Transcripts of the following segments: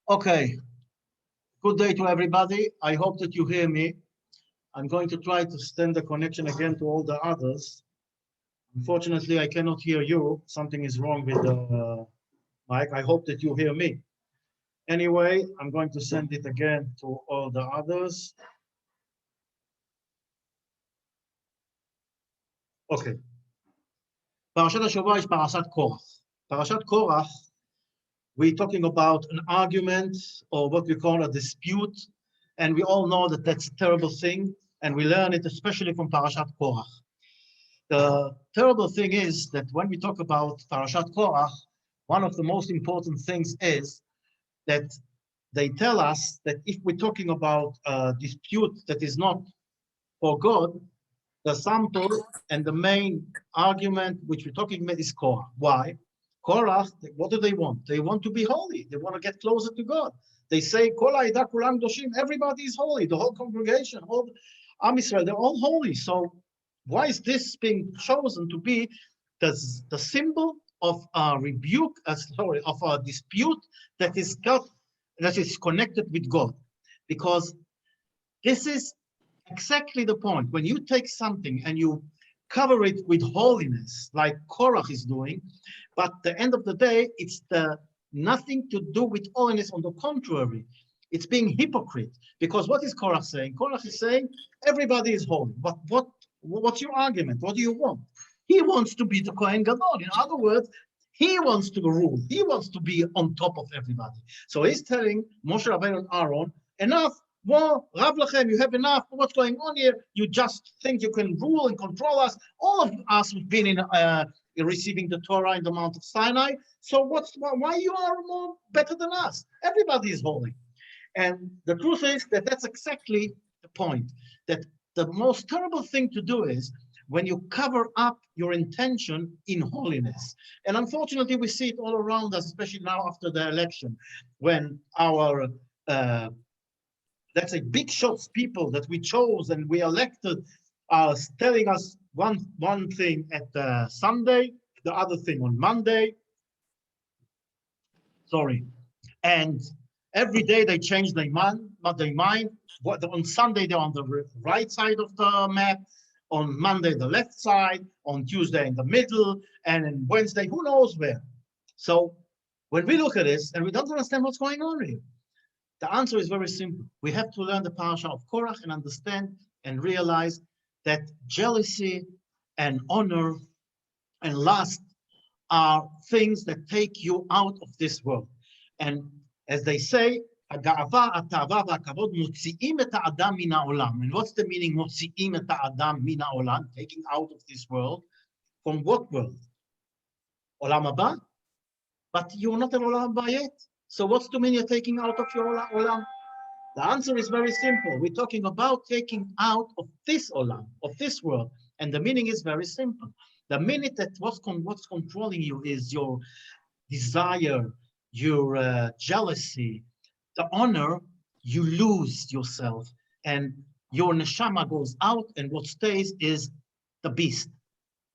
Okay, good day to everybody. I hope that you hear me. I'm going to try to send the connection again to all the others. Unfortunately, I cannot hear you. Something is wrong with the mic. I hope that you hear me. Anyway, I'm going to send it again to all the others. Okay. פרשת השבוע is פרשת קורח. פרשת קורח, we're talking about an argument or what we call a dispute. And we all know that that's a terrible thing. And we learn it especially from Parashat Korach. The terrible thing is that when we talk about Parashat Korach, one of the most important things is that they tell us that if we're talking about a dispute that is not for God, the sample and the main argument which we're talking about is Korach. Why? Korach, what do they want? They want to be holy. They want to get closer to God. They say, everybody is holy. The whole congregation, all Am Israel, they're all holy. So why is this being chosen to be the symbol of a rebuke, of a dispute that is connected with God? Because this is exactly the point. When you take something and you cover it with holiness, like Korach is doing, but at the end of the day, it's nothing to do with holiness. On the contrary, it's being hypocrite. Because what is Korach saying? Korach is saying everybody is holy. But what's your argument? What do you want? He wants to be the Kohen Gadol. In other words, he wants to rule. He wants to be on top of everybody. So he's telling Moshe Rabbeinu and Aaron, enough. Well, Rav Lachem, you have enough. What's going on here? You just think you can rule and control us. All of us have been in receiving the Torah in the Mount of Sinai. So why you are more better than us? Everybody is holy. And the truth is that that's exactly the point. That the most terrible thing to do is when you cover up your intention in holiness. And unfortunately, we see it all around us, especially now after the election, when our let's say big shots people that we chose and we elected are telling us one thing at Sunday, the other thing on Monday. Sorry. And every day they change their mind. On Sunday, they're on the right side of the map. On Monday, the left side. On Tuesday, in the middle. And on Wednesday, who knows where. So when we look at this and we don't understand what's going on here, the answer is very simple. We have to learn the parasha of Korach and understand and realize that jealousy and honor and lust are things that take you out of this world. And as they say, and what's the meaning מוציאים את האדם מן העולם, taking out of this world? From what world? עולם הבא? But you're not in עולם הבא yet. So what's the meaning of taking out of your olam? The answer is very simple. We're talking about taking out of this olam, of this world. And the meaning is very simple. The minute that what's controlling you is your desire, your jealousy, the honor, you lose yourself. And your neshama goes out, and what stays is the beast.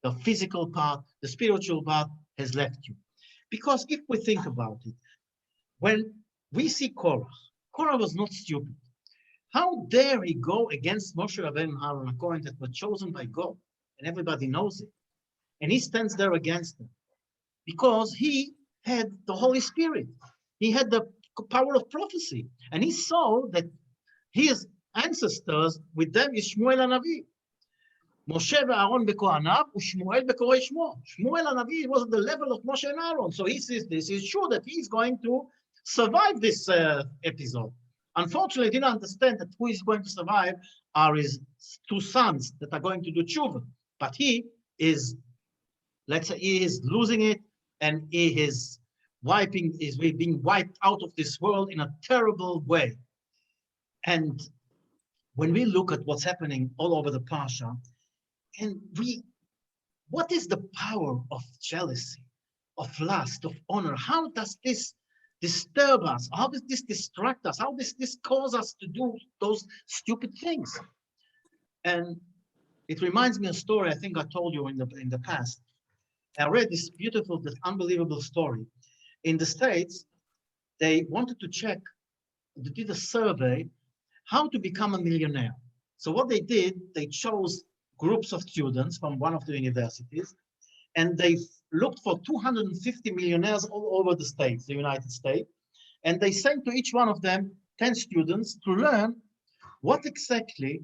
The physical part, the spiritual part has left you. Because if we think about it, when we see Korach was not stupid. How dare he go against Moshe Rabbeinu and Aaron, a Kohen that were chosen by God, and everybody knows it. And he stands there against them because he had the Holy Spirit. He had the power of prophecy, and he saw that his ancestors, with them is Shmuel HaNavi. Moshe ואהרון בכהניו, ושמואל בקוראי שמו. Shmuel HaNavi was at the level of Moshe and Aaron, so he sees this. He's sure that he's going to survive this episode. Unfortunately, he didn't understand that who is going to survive are his two sons that are going to do tshuva. But he is, let's say, he is losing it, and he is being wiped out of this world in a terrible way. And when we look at what's happening all over the Pasha, and what is the power of jealousy, of lust, of honor? How does this disturb us? How does this distract us? How does this cause us to do those stupid things? And it reminds me of a story I think I told you in the past. I read this beautiful, this unbelievable story. In the States, they wanted to check, they did a survey, how to become a millionaire. So what they did, they chose groups of students from one of the universities, and they looked for 250 millionaires all over the States, the United States, and they sent to each one of them 10 students to learn what exactly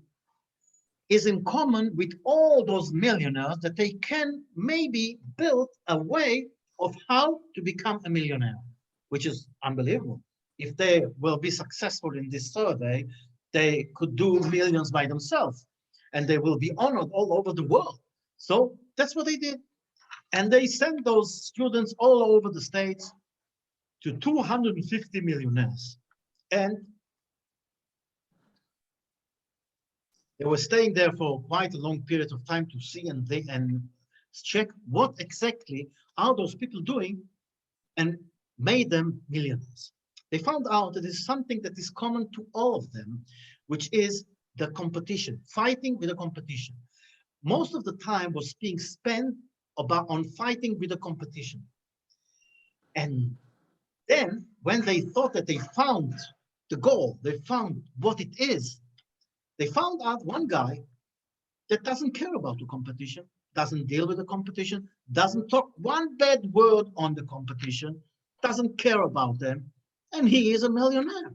is in common with all those millionaires, that they can maybe build a way of how to become a millionaire, which is unbelievable. If they will be successful in this survey, they could do millions by themselves, and they will be honored all over the world. So that's what they did. And they sent those students all over the States to 250 millionaires. And they were staying there for quite a long period of time to see and check what exactly are those people doing, and made them millionaires. They found out that there's something that is common to all of them, which is the competition, fighting with the competition. Most of the time was being spent on fighting with the competition. And then when they thought that they found the goal, they found what it is, they found out one guy that doesn't care about the competition, doesn't deal with the competition, doesn't talk one bad word on the competition, doesn't care about them, and he is a millionaire.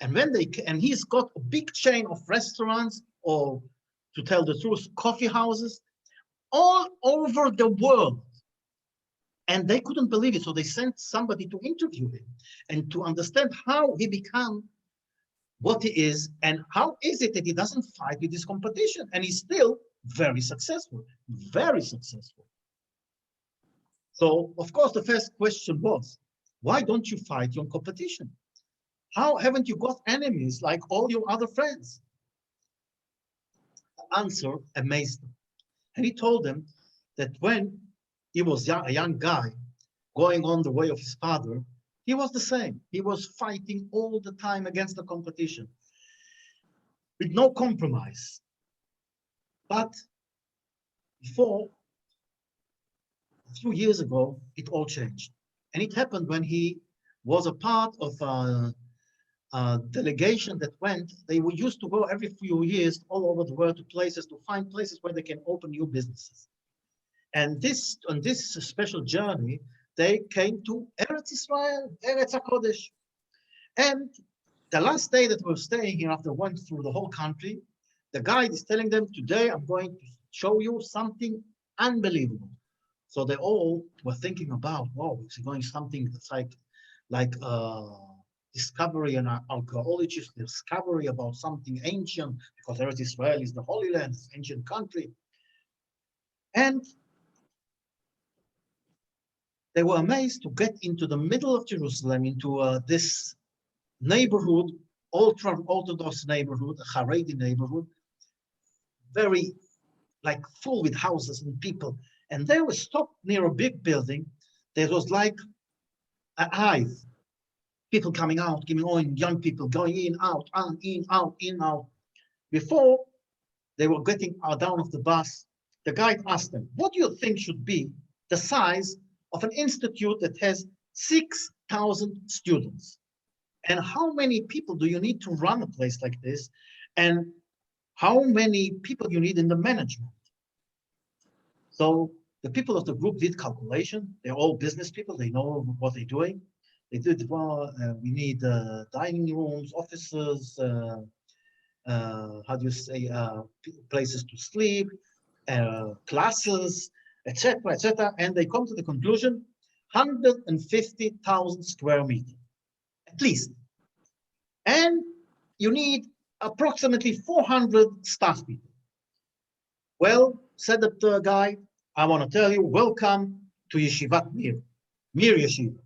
And he's got a big chain of restaurants, or to tell the truth, coffee houses, all over the world. And they couldn't believe it, so they sent somebody to interview him and to understand how he became what he is, and how is it that he doesn't fight with this competition, and he's still very successful, very successful. So, of course, the first question was, why don't you fight your competition? How haven't you got enemies like all your other friends? The answer amazed them. And he told them that when he was a young guy going on the way of his father, he was the same. He was fighting all the time against the competition with no compromise. But before, a few years ago, it all changed. And it happened when he was a part of a delegation that went. They were used to go every few years all over the world to places, to find places where they can open new businesses. And on this special journey, they came to Eretz Israel, Eretz HaKodesh. And the last day that we were staying here, after going through the whole country, the guide is telling them, today I'm going to show you something unbelievable. So they all were thinking about, wow, it's going something that's like discovery, and archaeologist discovery about something ancient, because Eretz Israel is the Holy Land, it's an ancient country. And they were amazed to get into the middle of Jerusalem, into this neighborhood, ultra-Orthodox neighborhood, a Haredi neighborhood, very like full with houses and people. And they were stopped near a big building. There was like a hive, people coming out, coming on, young people going in, out, in, out, in, out. Before they were getting down off the bus, the guide asked them, what do you think should be the size of an institute that has 6,000 students? And how many people do you need to run a place like this? And how many people you need in the management? So the people of the group did calculation. They're all business people. They know what they're doing. They did, well, we need dining rooms, offices, how do you say, places to sleep, classes, etc., etc. And they come to the conclusion, 150,000 square meters, at least. And you need approximately 400 staff people. Well, said the guy, I want to tell you, welcome to Yeshivat Mir, Mir Yeshiva.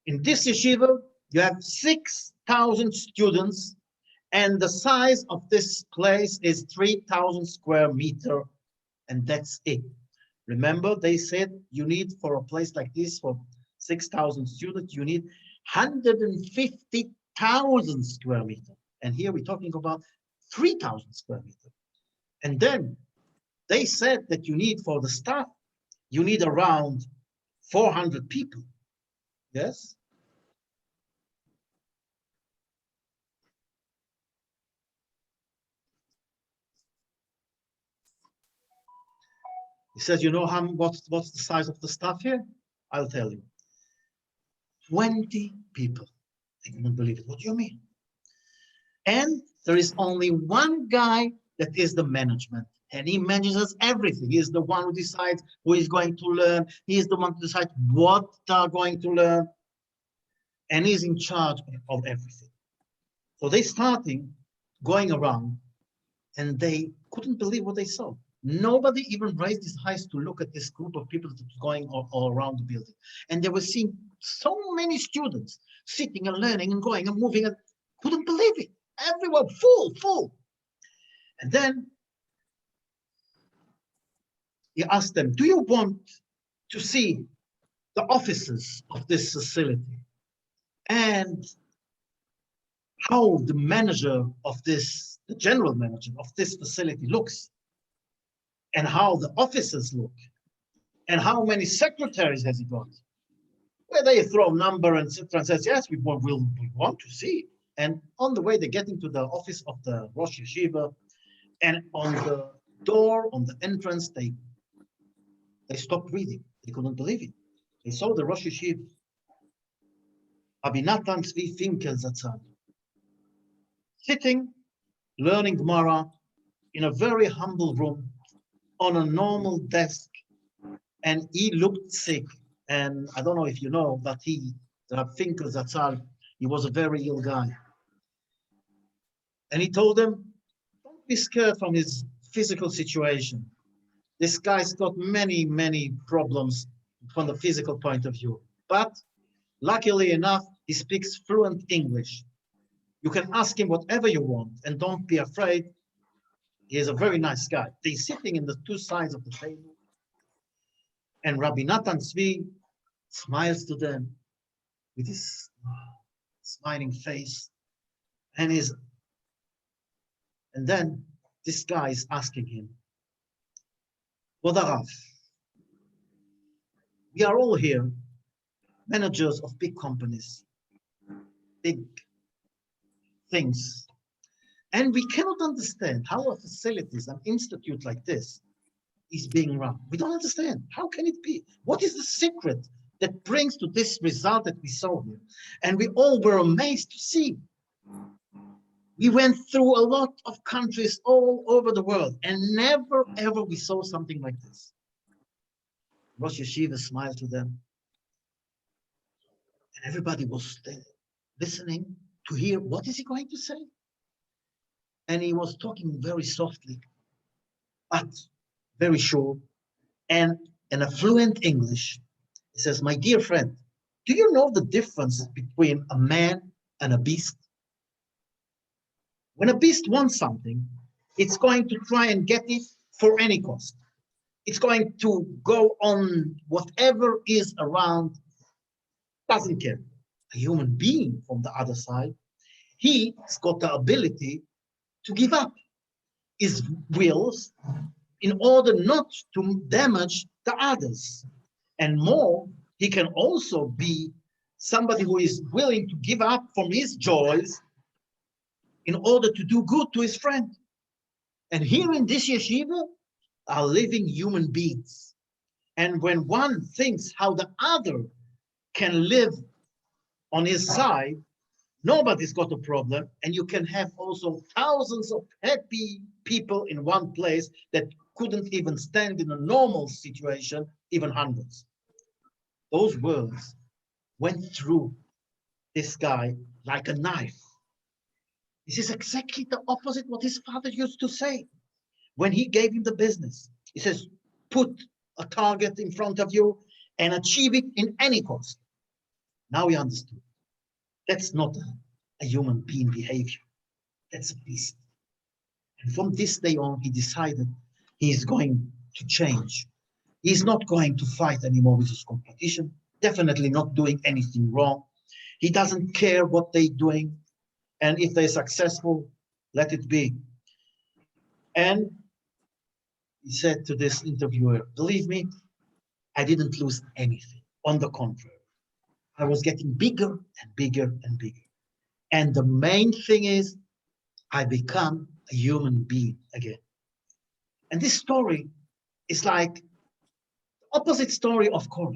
In this yeshiva, you have 6,000 students, and the size of this place is 3,000 square meters, and that's it. Remember, they said you need, for a place like this, for 6,000 students, you need 150,000 square meters. And here we're talking about 3,000 square meters. And then they said that you need, for the staff, you need around 400 people. Yes? He says, you know what's the size of the staff here? I'll tell you. 20 people. They couldn't believe it. What do you mean? And there is only one guy that is the management. And he manages everything. He is the one who decides who is going to learn. He is the one to decide what they're going to learn. And he's in charge of everything. So they starting going around and they couldn't believe what they saw. Nobody even raised his eyes to look at this group of people that was going all around the building. And they were seeing so many students sitting and learning and going and moving and couldn't believe it. Everyone full. And then he asked them, do you want to see the offices of this facility and how the manager of this, the general manager of this facility looks, and how the offices look, and how many secretaries has he got? Where they throw a number and says, yes, we want to see. And on the way, they get into the office of the Rosh Yeshiva, and on the door, on the entrance, they stopped reading. They couldn't believe it. They saw the Rosh Yeshiva, Rabbi Natan Tzvi Finkel Zatzal, sitting, learning Gemara in a very humble room on a normal desk, and he looked sick. And I don't know if you know, but Rabbi Finkel Zatzal, he was a very ill guy. And he told them, don't be scared from his physical situation. This guy's got many, many problems from the physical point of view. But luckily enough, he speaks fluent English. You can ask him whatever you want and don't be afraid. He is a very nice guy. They're sitting in the two sides of the table. And Rabbi Natan Tzvi smiles to them with his smiling face. And then this guy is asking him, K'vod Harav, we are all here, managers of big companies, big things. And we cannot understand how a facilities, an institute like this is being run. We don't understand. How can it be? What is the secret that brings to this result that we saw here? And we all were amazed to see. We went through a lot of countries all over the world, and never, ever we saw something like this. Rosh Yeshiva smiled to them. And everybody was listening to hear, what is he going to say? And he was talking very softly, but very sure, and in a fluent English. He says, my dear friend, do you know the difference between a man and a beast? When a beast wants something, it's going to try and get it for any cost. It's going to go on whatever is around, doesn't care. A human being from the other side, he's got the ability to give up his wills in order not to damage the others. And more, he can also be somebody who is willing to give up from his joys in order to do good to his friend. And here in this yeshiva are living human beings. And when one thinks how the other can live on his side, nobody's got a problem. And you can have also thousands of happy people in one place that couldn't even stand in a normal situation, even hundreds. Those words went through this guy like a knife. This is exactly the opposite what his father used to say when he gave him the business. He says, put a target in front of you and achieve it in any cost. Now he understood. That's not a human being behavior. That's a beast. And from this day on, he decided he is going to change. He's not going to fight anymore with his competition, definitely not doing anything wrong. He doesn't care what they're doing. And if they're successful, let it be. And he said to this interviewer, believe me, I didn't lose anything. On the contrary, I was getting bigger and bigger and bigger. And the main thing is, I become a human being again. And this story is like Opposite story of Korah.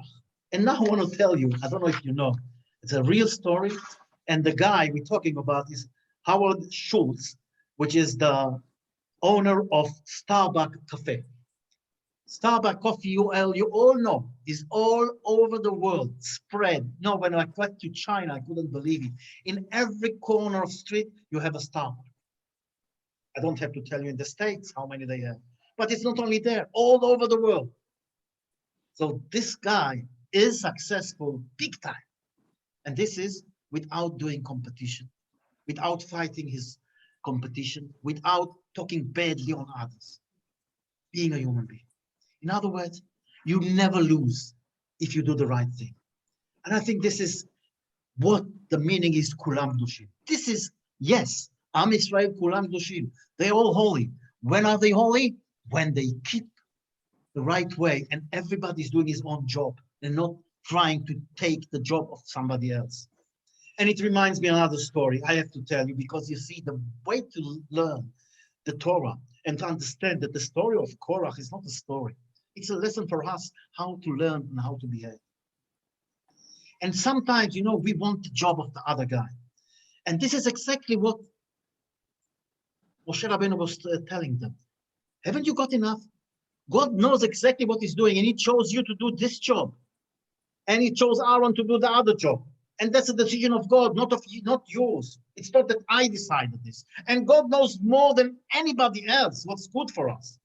And now I want to tell you, I don't know if you know, it's a real story. And the guy we're talking about is Howard Schultz, which is the owner of Starbucks Cafe. Starbucks coffee, you all know, is all over the world, spread. No, when I went to China, I couldn't believe it. In every corner of street, you have a Starbucks. I don't have to tell you in the States how many they have. But it's not only there, all over the world. So this guy is successful big time. And this is without doing competition, without fighting his competition, without talking badly on others, being a human being. In other words, you never lose if you do the right thing. And I think this is what the meaning is, Kulam Dushim. This is, yes, Am Israel Kulam Dushim. They're all holy. When are they holy? When they keep the right way and everybody's doing his own job and not trying to take the job of somebody else. And it reminds me another story I have to tell you, because you see, the way to learn the Torah and to understand that the story of Korah is not a story. It's a lesson for us how to learn and how to behave. And sometimes, you know, we want the job of the other guy. And this is exactly what Moshe Rabbeinu was telling them. Haven't you got enough? God knows exactly what he's doing, and he chose you to do this job. And he chose Aaron to do the other job. And that's a decision of God, not yours. It's not that I decided this. And God knows more than anybody else what's good for us.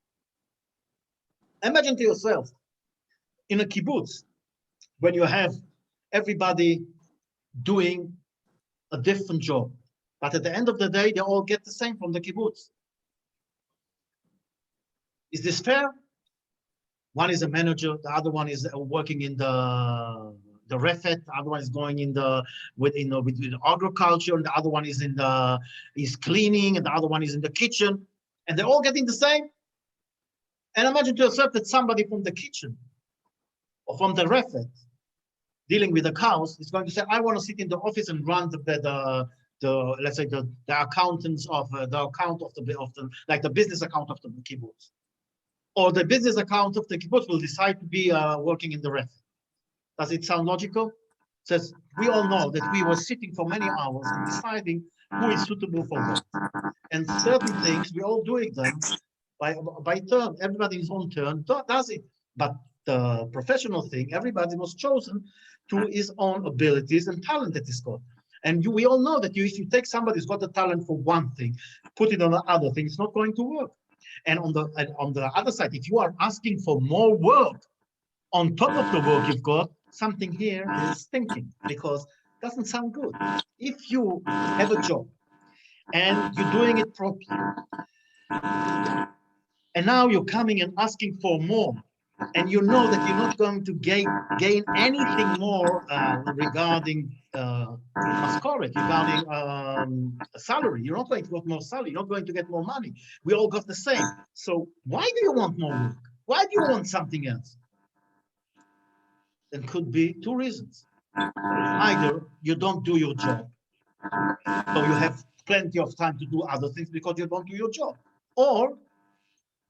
Imagine to yourself, in a kibbutz, when you have everybody doing a different job, but at the end of the day, they all get the same from the kibbutz. Is this fair? One is a manager, the other one is working in the refet, the other one is going in with agriculture, and the other one is cleaning, and the other one is in the kitchen, and they're all getting the same. And imagine to yourself that somebody from the kitchen or from the refet dealing with the cows is going to say, I want to sit in the office and run let's say the accountants of the account of the like the business account of the kibbutz. Or the business account of the kibbutz will decide to be working in the refet. Does it sound logical? It says, we all know that we were sitting for many hours and deciding who is suitable for what. And certain things, we're all doing them by turn. Everybody in his own turn does it. But the professional thing, everybody was chosen to his own abilities and talent that is got. And we all know that if you take somebody who's got a talent for one thing, put it on the other thing, it's not going to work. And on the other side, if you are asking for more work on top of the work you've got, something here is stinking, because it doesn't sound good. If you have a job and you're doing it properly, and now you're coming and asking for more, and you know that you're not going to gain anything more regarding mascoret, regarding salary. You're not going to get more salary. You're not going to get more money. We all got the same. So why do you want more work? Why do you want something else? There could be two reasons. Either you don't do your job, so you have plenty of time to do other things because you don't do your job, or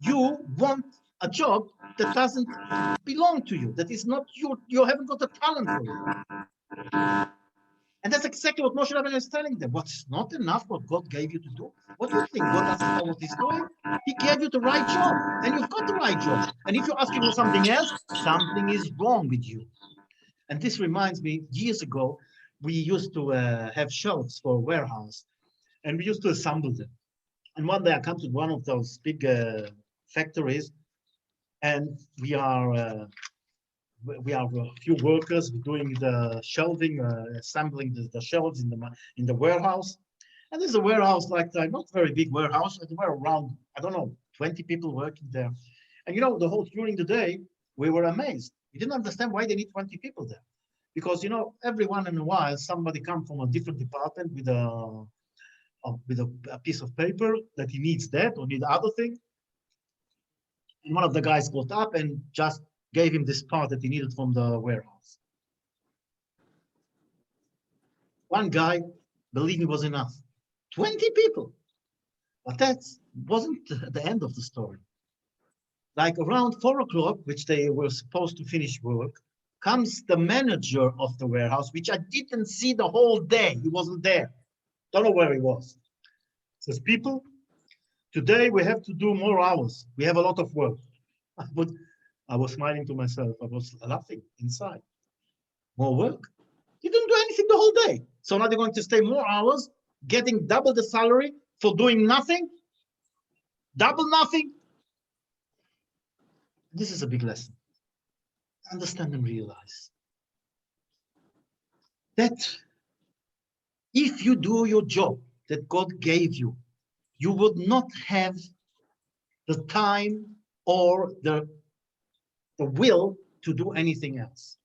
you want a job that doesn't belong to you, that is not you haven't got the talent for it. And that's exactly what Moshe Rabbeinu is telling them. What's not enough what God gave you to do? What do you think? God doesn't know what he's doing? He gave you the right job, and you've got the right job. And if you're asking for something else, something is wrong with you. And this reminds me, years ago, we used to have shelves for a warehouse, and we used to assemble them. And one day I come to one of those big factories, and we are a few workers doing the shelving, assembling the shelves in the warehouse. And there's a warehouse like that, not very big warehouse. There were around, I don't know, 20 people working there. And you know, during the day, we were amazed. We didn't understand why they need 20 people there. Because, you know, every once in a while, somebody comes from a different department with a piece of paper that he needs that or need other thing. And one of the guys got up and just gave him this part that he needed from the warehouse. One guy, believe me, was enough. 20 people. But that wasn't the end of the story. Like around 4 o'clock, which they were supposed to finish work, comes the manager of the warehouse, which I didn't see the whole day. He wasn't there. Don't know where he was. Says, people, today we have to do more hours. We have a lot of work. But I was smiling to myself. I was laughing inside. More work? You didn't do anything the whole day. So now they're going to stay more hours, getting double the salary for doing nothing? Double nothing? This is a big lesson. Understand and realize that if you do your job that God gave you, you would not have the time or the will to do anything else.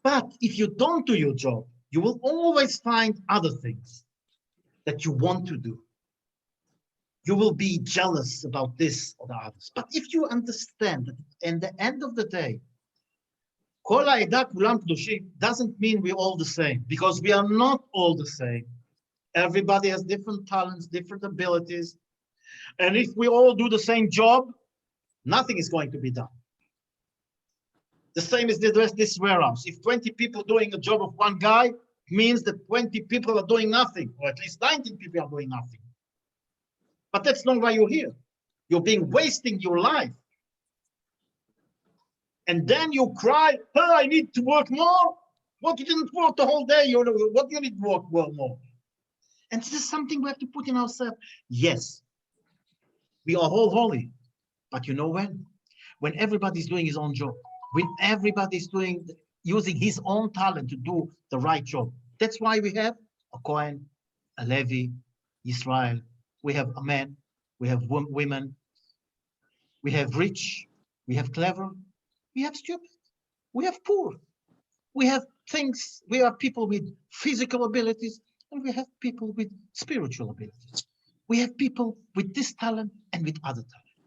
But if you don't do your job, you will always find other things that you want to do. You will be jealous about this or the others. But if you understand that at the end of the day, Kol ha'eda kulam kedoshim doesn't mean we're all the same, because we are not all the same. Everybody has different talents, different abilities. And if we all do the same job, nothing is going to be done. The same as this warehouse. If 20 people doing a job of one guy, means that 20 people are doing nothing, or at least 19 people are doing nothing. But that's not why you're here. You're being wasting your life. And then you cry, oh, I need to work more. What, you didn't work the whole day? What do you need to work more? And this is something we have to put in ourselves. Yes, we are all holy. But you know when? When everybody's doing his own job. When everybody's using his own talent to do the right job. That's why we have a Kohen, a Levi, Israel. We have a man, we have women, we have rich, we have clever, we have stupid, we have poor, we have things, we have people with physical abilities, and we have people with spiritual abilities. We have people with this talent and with other talent.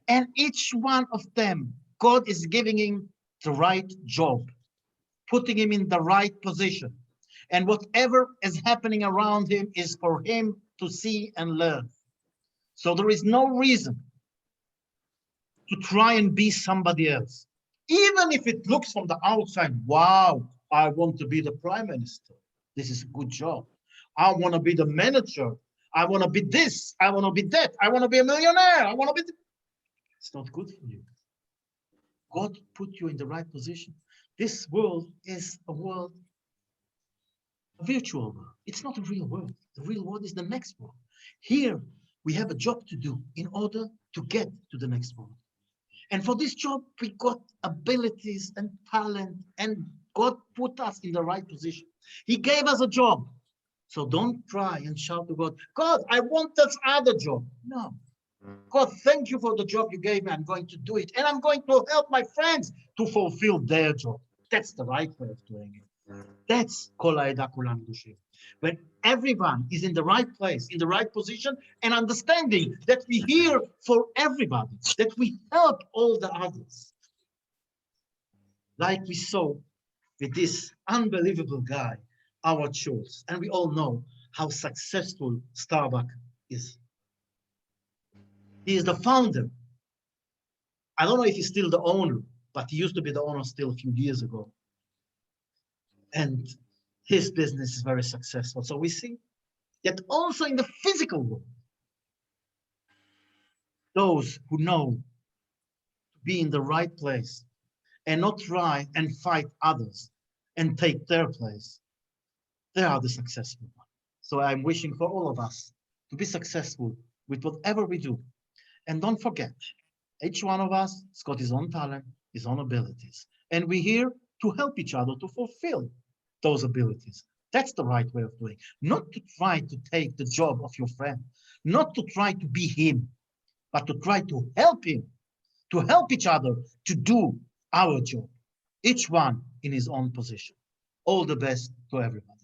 And each one of them, God is giving him the right job, putting him in the right position. And whatever is happening around him is for him to see and learn. So there is no reason to try and be somebody else. Even if it looks from the outside, wow, I want to be the prime minister. This is a good job. I want to be the manager. I want to be this. I want to be that. I want to be a millionaire. I want to be. It's not good for you. God put you in the right position. This world is a world, a virtual world. It's not a real world. The real world is the next world. Here, we have a job to do in order to get to the next world. And for this job, we got abilities and talent, and God put us in the right position. He gave us a job. So don't try and shout to God, God, I want this other job. No. God, thank you for the job you gave me. I'm going to do it. And I'm going to help my friends to fulfill their job. That's the right way of doing it. That's Kol ha'eda kulam kedoshim. When everyone is in the right place, in the right position, and understanding that we're here for everybody, that we help all the others. Like we saw with this unbelievable guy, our Schultz, and we all know how successful Starbucks is. He is the founder. I don't know if he's still the owner, but he used to be the owner still a few years ago. And his business is very successful. So we see that also in the physical world, those who know to be in the right place and not try and fight others and take their place, they are the successful ones. So I'm wishing for all of us to be successful with whatever we do. And don't forget, each one of us has got his own talent, his own abilities. And we're here to help each other to fulfill those abilities. That's the right way of doing it. Not to try to take the job of your friend, not to try to be him, but to try to help him, to help each other to do our job, each one in his own position. All the best to everyone.